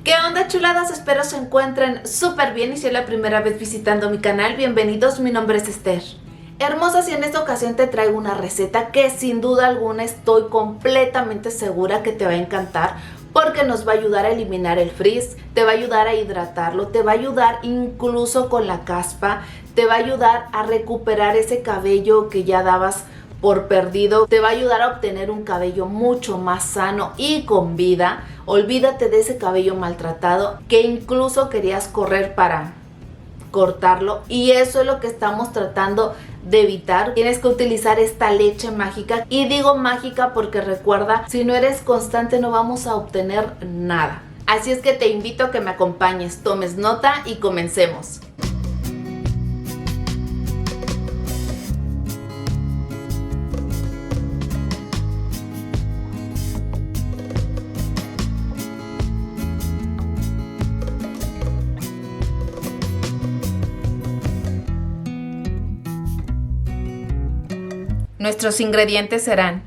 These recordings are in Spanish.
¿Qué onda, chuladas? Espero se encuentren súper bien y si es la primera vez visitando mi canal, bienvenidos, mi nombre es Esther. Hermosas, y en esta ocasión te traigo una receta que sin duda alguna estoy completamente segura que te va a encantar porque nos va a ayudar a eliminar el frizz, te va a ayudar a hidratarlo, te va a ayudar incluso con la caspa, te va a ayudar a recuperar ese cabello que ya dabas por perdido, te va a ayudar a obtener un cabello mucho más sano y con vida. Olvídate de ese cabello maltratado que incluso querías correr para cortarlo, y eso es lo que estamos tratando de evitar. Tienes que utilizar esta leche mágica, y digo mágica porque recuerda, si no eres constante no vamos a obtener nada. Así es que te invito a que me acompañes, tomes nota y comencemos. Nuestros ingredientes serán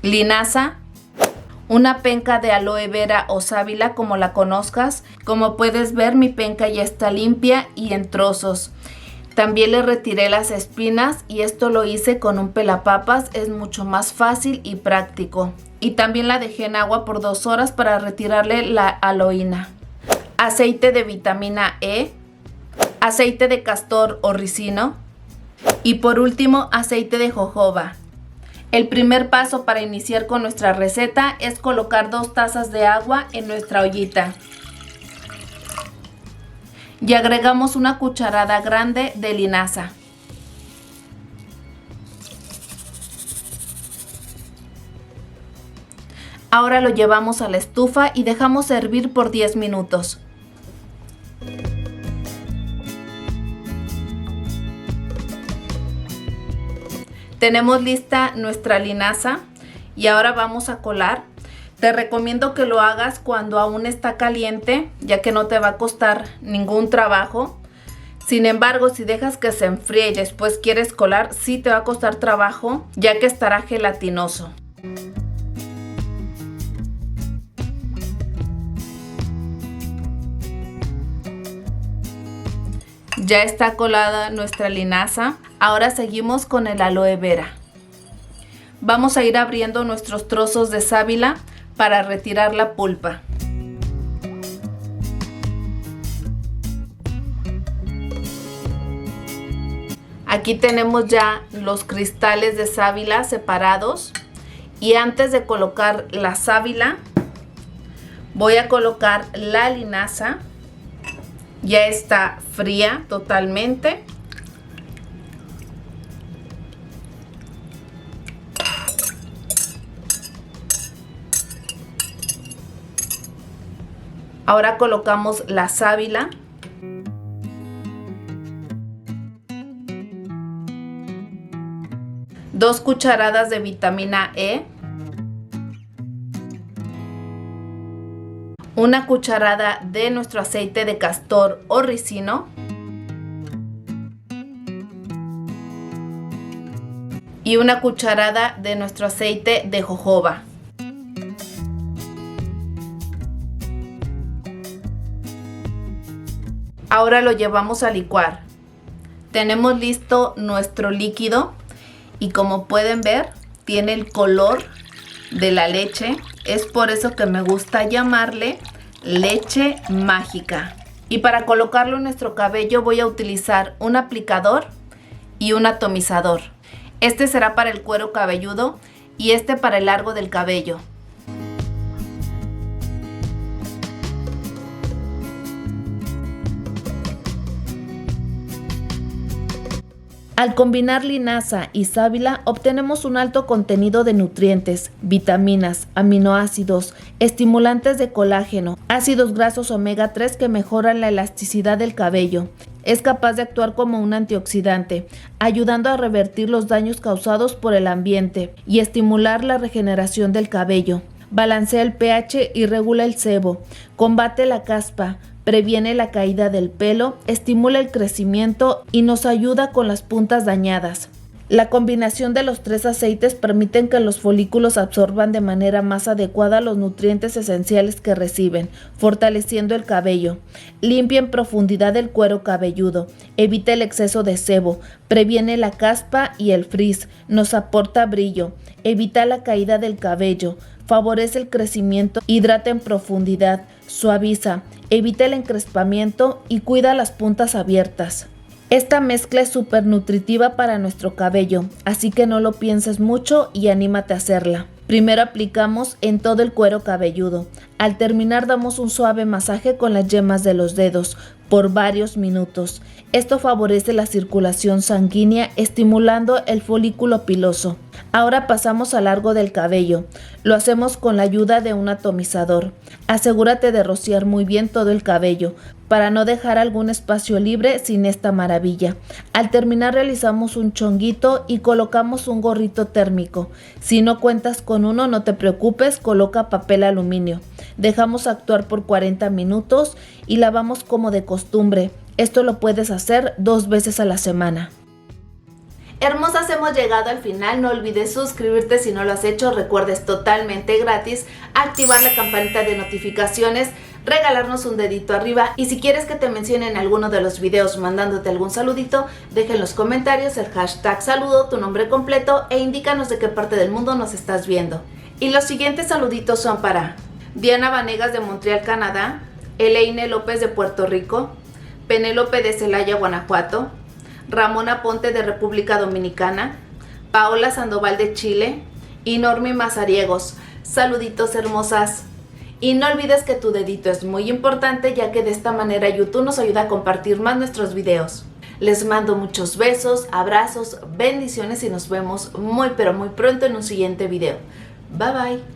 linaza, una penca de aloe vera o sábila como la conozcas. Como puedes ver, mi penca ya está limpia y en trozos. También le retiré las espinas y esto lo hice con un pelapapas, es mucho más fácil y práctico. Y también la dejé en agua por 2 horas para retirarle la aloína. Aceite de vitamina E, aceite de castor o ricino. Y por último, aceite de jojoba. El primer paso para iniciar con nuestra receta es colocar 2 tazas de agua en nuestra ollita. Y agregamos una cucharada grande de linaza. Ahora lo llevamos a la estufa y dejamos hervir por 10 minutos. Tenemos lista nuestra linaza y ahora vamos a colar. Te recomiendo que lo hagas cuando aún está caliente, ya que no te va a costar ningún trabajo. Sin embargo, si dejas que se enfríe y después quieres colar, sí te va a costar trabajo, ya que estará gelatinoso. Ya está colada nuestra linaza. Ahora seguimos con el aloe vera. Vamos a ir abriendo nuestros trozos de sábila para retirar la pulpa. Aquí tenemos ya los cristales de sábila separados. Y antes de colocar la sábila, voy a colocar la linaza. Ya está fría totalmente. Ahora colocamos la sábila. Dos cucharadas de vitamina E. Una cucharada de nuestro aceite de castor o ricino. Y una cucharada de nuestro aceite de jojoba. Ahora lo llevamos a licuar. Tenemos listo nuestro líquido y como pueden ver, tiene el color de la leche. Es por eso que me gusta llamarle leche mágica. Y para colocarlo en nuestro cabello voy a utilizar un aplicador y un atomizador. Este será para el cuero cabelludo y este para el largo del cabello. Al combinar linaza y sábila obtenemos un alto contenido de nutrientes, vitaminas, aminoácidos, estimulantes de colágeno, ácidos grasos omega 3 que mejoran la elasticidad del cabello. Es capaz de actuar como un antioxidante, ayudando a revertir los daños causados por el ambiente y estimular la regeneración del cabello. Balancea el pH y regula el sebo, combate la caspa, previene la caída del pelo, estimula el crecimiento y nos ayuda con las puntas dañadas. La combinación de los 3 aceites permiten que los folículos absorban de manera más adecuada los nutrientes esenciales que reciben, fortaleciendo el cabello. Limpia en profundidad el cuero cabelludo, evita el exceso de sebo, previene la caspa y el frizz, nos aporta brillo, evita la caída del cabello, favorece el crecimiento, hidrata en profundidad, suaviza, evita el encrespamiento y cuida las puntas abiertas. Esta mezcla es súper nutritiva para nuestro cabello, así que no lo pienses mucho y anímate a hacerla. Primero aplicamos en todo el cuero cabelludo. Al terminar damos un suave masaje con las yemas de los dedos por varios minutos. Esto favorece la circulación sanguínea, estimulando el folículo piloso. Ahora pasamos al largo del cabello. Lo hacemos con la ayuda de un atomizador. Asegúrate de rociar muy bien todo el cabello para no dejar algún espacio libre sin esta maravilla. Al terminar realizamos un chonguito y colocamos un gorrito térmico. Si no cuentas con uno, no te preocupes, coloca papel aluminio. Dejamos actuar por 40 minutos y lavamos como de costumbre. Esto lo puedes hacer 2 veces a la semana. Hermosas, hemos llegado al final. No olvides suscribirte si no lo has hecho. Recuerda, es totalmente gratis. Activar la campanita de notificaciones, regalarnos un dedito arriba y si quieres que te mencione en alguno de los videos mandándote algún saludito, deja en los comentarios el hashtag saludo, tu nombre completo e indícanos de qué parte del mundo nos estás viendo. Y los siguientes saluditos son para Diana Vanegas de Montreal, Canadá, Elaine López de Puerto Rico, Penélope de Celaya, Guanajuato, Ramona Ponte de República Dominicana, Paola Sandoval de Chile y Normi Mazariegos. Saluditos, hermosas. Y no olvides que tu dedito es muy importante, ya que de esta manera YouTube nos ayuda a compartir más nuestros videos. Les mando muchos besos, abrazos, bendiciones y nos vemos muy pero muy pronto en un siguiente video. Bye bye.